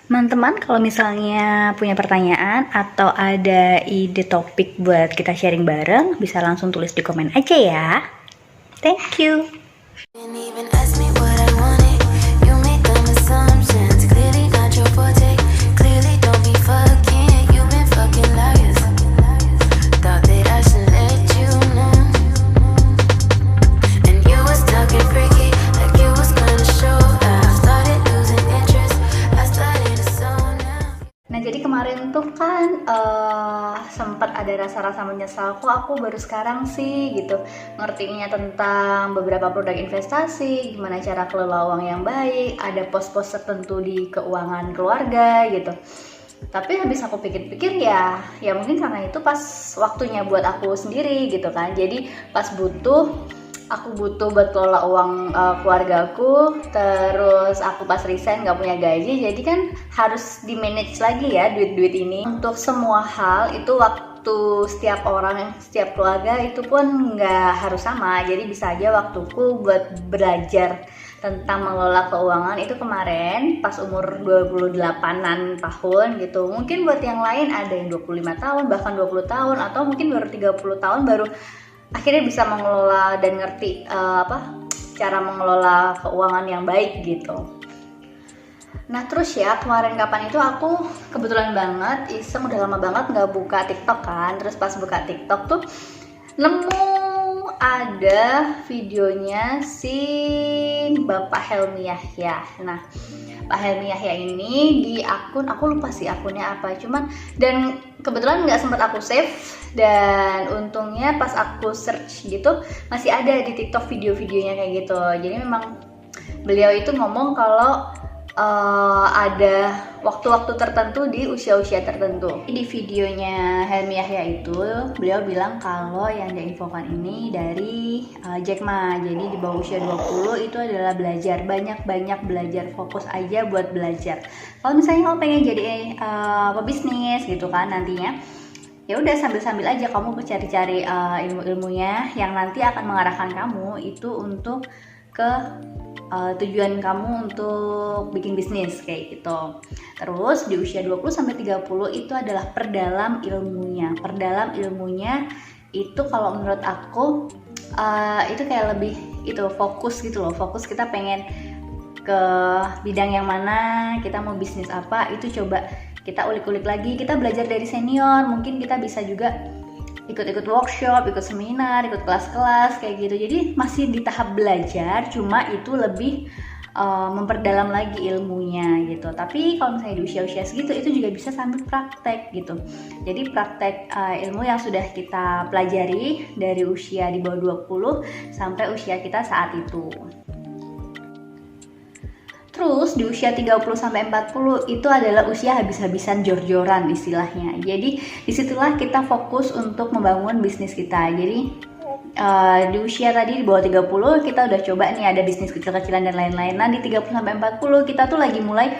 Teman-teman, kalau misalnya punya pertanyaan atau ada ide topik buat kita sharing bareng, bisa langsung tulis di komen aja ya. Thank you. Didn't even ask me what I wanted. You made dumb assumptions. Clearly not your forte. Clearly don't be fucking. You've been fucking liars. Thought that I should let you know. And you was talking freaky, like you was gonna show. I started losing interest. I started to zone out. Nah, jadi kemarin tuh kan sempat ada rasa-rasa menyesal, kok aku baru sekarang sih gitu ngertinya tentang beberapa produk investasi, gimana cara kelola uang yang baik, ada pos-pos tertentu di keuangan keluarga gitu. Tapi habis aku pikir-pikir ya mungkin karena itu pas waktunya buat aku sendiri gitu kan. Jadi pas aku butuh buat kelola uang keluargaku, terus aku pas resign nggak punya gaji, jadi kan harus di manage lagi ya duit-duit ini. Untuk semua hal itu waktu setiap orang, setiap keluarga itu pun nggak harus sama, jadi bisa aja waktuku buat belajar tentang mengelola keuangan itu kemarin pas umur 28-an tahun gitu. Mungkin buat yang lain ada yang 25 tahun, bahkan 20 tahun, atau mungkin baru 30 tahun baru akhirnya bisa mengelola dan ngerti cara mengelola keuangan yang baik gitu. Nah terus ya kemarin kapan itu aku kebetulan banget iseng, udah lama banget nggak buka TikTok kan. Terus pas buka TikTok tuh nemu ada videonya si Bapak Helmi Yahya. Nah Pak Helmi Yahya ini di akun, aku lupa sih akunnya apa, cuman dan kebetulan nggak sempat aku save, dan untungnya pas aku search gitu masih ada di TikTok video-videonya kayak gitu. Jadi memang beliau itu ngomong kalau ada waktu-waktu tertentu di usia-usia tertentu. Di videonya Helmi Yahya itu beliau bilang kalau yang diinfokan ini dari Jack Ma. Jadi di bawah usia 20 itu adalah belajar, banyak-banyak belajar, fokus aja buat belajar. Kalau misalnya kamu pengen jadi pebisnis gitu kan nantinya, ya udah sambil-sambil aja kamu cari-cari ilmu-ilmunya yang nanti akan mengarahkan kamu itu untuk ke tujuan kamu untuk bikin bisnis kayak gitu. Terus di usia 20 sampai 30 itu adalah perdalam ilmunya. Perdalam ilmunya itu kalau menurut aku itu kayak lebih itu fokus gitu loh. Fokus kita pengen ke bidang yang mana, kita mau bisnis apa, itu coba kita ulik-ulik lagi, kita belajar dari senior. Mungkin kita bisa juga ikut-ikut workshop, ikut seminar, ikut kelas-kelas kayak gitu. Jadi masih di tahap belajar, cuma itu lebih memperdalam lagi ilmunya gitu. Tapi kalau misalnya di usia-usia segitu itu juga bisa sambil praktek gitu. Jadi praktek ilmu yang sudah kita pelajari dari usia di bawah 20 sampai usia kita saat itu. Terus di usia 30 sampai 40 itu adalah usia habis-habisan jor-joran istilahnya. Jadi disitulah kita fokus untuk membangun bisnis kita. Jadi di usia tadi di bawah 30 kita udah coba nih ada bisnis kecil-kecilan dan lain-lain. Nah di 30 sampai 40 kita tuh lagi mulai,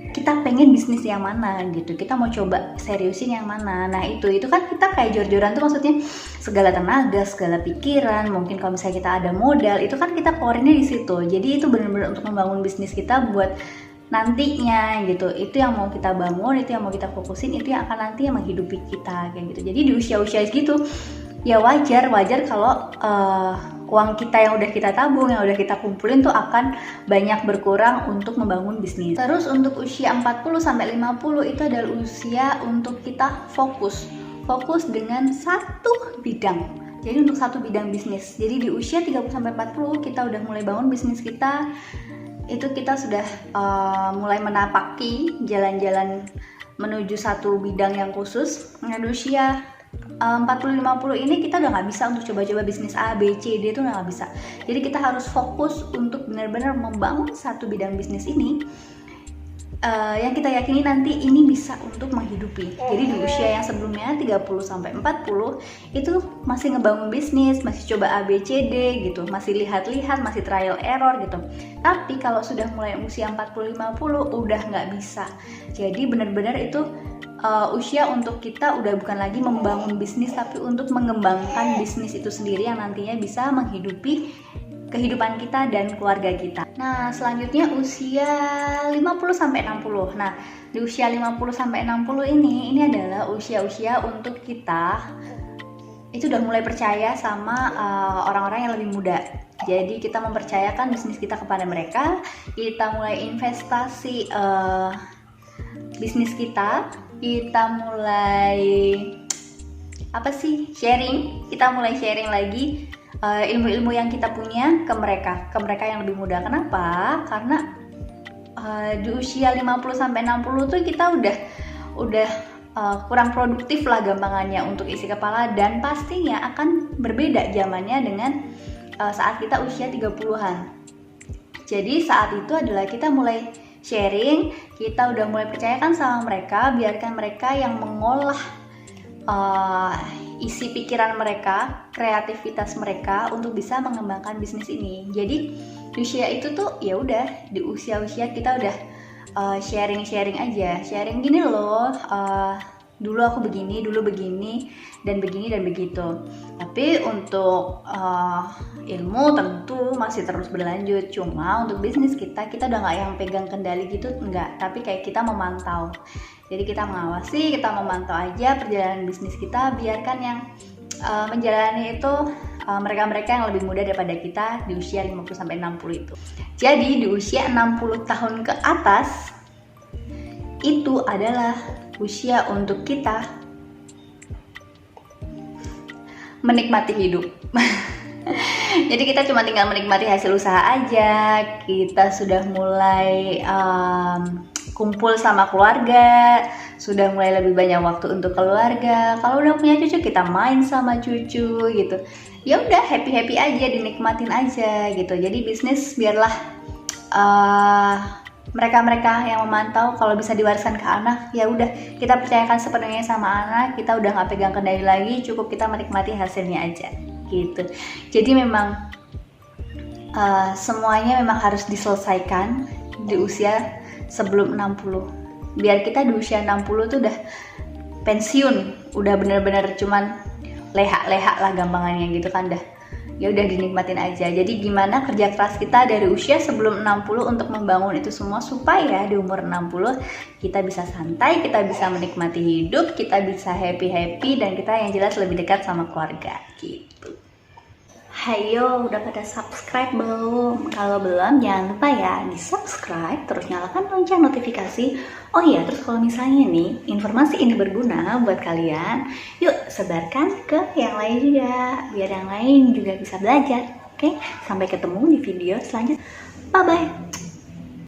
kita pengen bisnis yang mana gitu, kita mau coba seriusin yang mana. Nah itu kan kita kayak jor-joran tuh, maksudnya segala tenaga, segala pikiran, mungkin kalau misalnya kita ada modal itu kan kita keluarinnya di situ. Jadi itu benar-benar untuk membangun bisnis kita buat nantinya gitu. Itu yang mau kita bangun, itu yang mau kita fokusin, itu yang akan nanti yang menghidupi kita kayak gitu. Jadi di usia-usia gitu ya wajar kalau uang kita yang udah kita tabung, yang udah kita kumpulin tuh akan banyak berkurang untuk membangun bisnis. Terus untuk usia 40 sampai 50 itu adalah usia untuk kita fokus dengan satu bidang. Jadi untuk satu bidang bisnis. Jadi di usia 30 sampai 40 kita udah mulai bangun bisnis kita. Itu kita sudah mulai menapaki jalan-jalan menuju satu bidang yang khusus. Nah, di usia 40-50 ini kita udah nggak bisa untuk coba-coba bisnis A, B, C, D, itu udah nggak bisa. Jadi kita harus fokus untuk benar-benar membangun satu bidang bisnis ini yang kita yakini nanti ini bisa untuk menghidupi. Jadi di usia yang sebelumnya 30 sampai 40 itu masih ngebangun bisnis, masih coba A, B, C, D gitu, masih lihat-lihat, masih trial error gitu. Tapi kalau sudah mulai usia 40-50 udah nggak bisa. Jadi benar-benar itu usia untuk kita udah bukan lagi membangun bisnis, tapi untuk mengembangkan bisnis itu sendiri yang nantinya bisa menghidupi kehidupan kita dan keluarga kita. Nah, selanjutnya usia 50-60. Nah, di usia 50-60 ini adalah usia-usia untuk kita itu udah mulai percaya sama orang-orang yang lebih muda. Jadi kita mempercayakan bisnis kita kepada mereka, kita mulai investasi bisnis kita mulai sharing, kita mulai sharing lagi ilmu-ilmu yang kita punya ke mereka yang lebih muda. Kenapa? Karena di usia 50-60 tuh kita udah kurang produktif lah gampangannya untuk isi kepala, dan pastinya akan berbeda zamannya dengan saat kita usia 30-an. Jadi saat itu adalah kita mulai sharing, kita udah mulai percayakan sama mereka, biarkan mereka yang mengolah isi pikiran mereka, kreativitas mereka untuk bisa mengembangkan bisnis ini. Jadi di usia itu tuh ya udah, di usia-usia kita udah sharing aja, sharing gini loh, dulu aku begini, dan begini dan begitu. Tapi untuk ilmu tentu masih terus berlanjut. Cuma untuk bisnis kita udah nggak yang pegang kendali gitu, enggak. Tapi kayak kita memantau. Jadi kita mengawasi, kita memantau aja perjalanan bisnis kita. Biarkan yang menjalani itu mereka-mereka yang lebih muda daripada kita di usia 50-60 itu. Jadi di usia 60 tahun ke atas itu adalah usia untuk kita menikmati hidup. Jadi kita cuma tinggal menikmati hasil usaha aja. Kita sudah mulai kumpul sama keluarga, sudah mulai lebih banyak waktu untuk keluarga. Kalau udah punya cucu, kita main sama cucu gitu. Ya udah, happy aja, dinikmatin aja gitu. Jadi bisnis biarlah mereka yang memantau. Kalau bisa diwariskan ke anak, ya udah kita percayakan sepenuhnya sama anak. Kita udah nggak pegang kendali lagi, cukup kita menikmati hasilnya aja gitu. Jadi memang semuanya memang harus diselesaikan di usia sebelum 60. Biar kita di usia 60 tuh udah pensiun, udah bener-bener cuman leha-leha lah gampangannya gitu kan, dah ya udah dinikmatin aja. Jadi gimana kerja keras kita dari usia sebelum 60 untuk membangun itu semua supaya di umur 60 kita bisa santai, kita bisa menikmati hidup, kita bisa happy dan kita yang jelas lebih dekat sama keluarga gitu. Hayo, udah pada subscribe belum? Kalau belum, jangan lupa ya di subscribe, terus nyalakan lonceng notifikasi. Oh iya, terus kalau misalnya nih informasi ini berguna buat kalian, yuk sebarkan ke yang lain juga, biar yang lain juga bisa belajar. Oke, sampai ketemu di video selanjutnya. Bye bye.